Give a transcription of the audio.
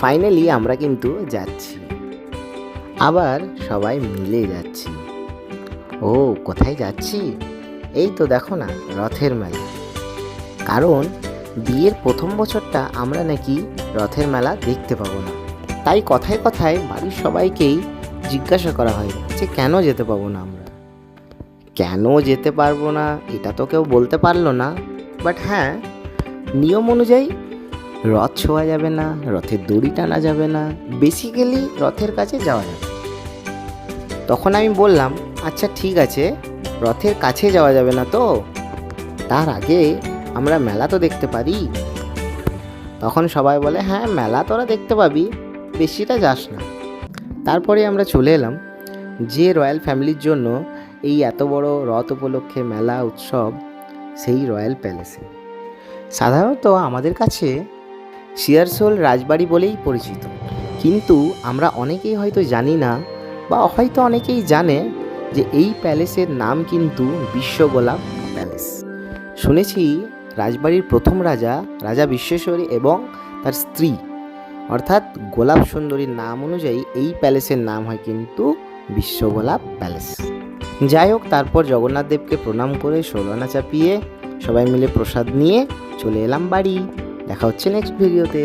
Finally আমরা কিন্তু যাচ্ছি, আবার সবাই মিলে যাচ্ছি। ও কোথায় যাচ্ছি? এই তো দেখো না, রথের মেলা। কারণ বিয়ের প্রথম বছরটা আমরা নাকি রথের মেলা দেখতে পাবো না, তাই কথায় কথায় বাড়ির সবাইকেই জিজ্ঞাসা করা হয় যে কেন যেতে পাবো না আমরা। কেন যেতে পারবো না এটা তো কেউ বলতে পারলো না, বাট হ্যাঁ, নিয়ম অনুযায়ী রথ ছোঁয়া যাবে না, রথের দড়ি টানা যাবে না, বেসিক্যালি রথের কাছে যাওয়া যাবে। তখন আমি বললাম, আচ্ছা ঠিক আছে, রথের কাছে যাওয়া যাবে না তো, তার আগে আমরা মেলা তো দেখতে পারি। তখন সবাই বলে, হ্যাঁ মেলা তোরা দেখতে পাবি, বেশিটা যাস না। তারপরে আমরা চলে এলাম যে রয়্যাল ফ্যামিলির জন্য এই এত বড় রথ উপলক্ষে মেলা উৎসব, সেই রয়্যাল প্যালেসে। সাধারণত আমাদের কাছে শিয়ারশোল রাজবাড়ি বলেই পরিচিত, কিন্তু আমরা অনেকেই হয়তো জানি না, বা হয়তো অনেকেই জানে যে এই প্যালেসের নাম কিন্তু বিশ্বগোলাপ প্যালেস। শুনেছি রাজবাড়ির প্রথম রাজা, রাজা বিশ্বেশ্বরী এবং তার স্ত্রী অর্থাৎ গোলাপ সুন্দরীর নাম অনুযায়ী এই প্যালেসের নাম হয় কিন্তু বিশ্বগোলাপ প্যালেস। যাই হোক, তারপর জগন্নাথ দেবকে প্রণাম করে ষোলআনা চাপিয়ে সবাই মিলে প্রসাদ নিয়ে চলে এলাম বাড়ি। দেখা হচ্ছে নেক্সট ভিডিওতে।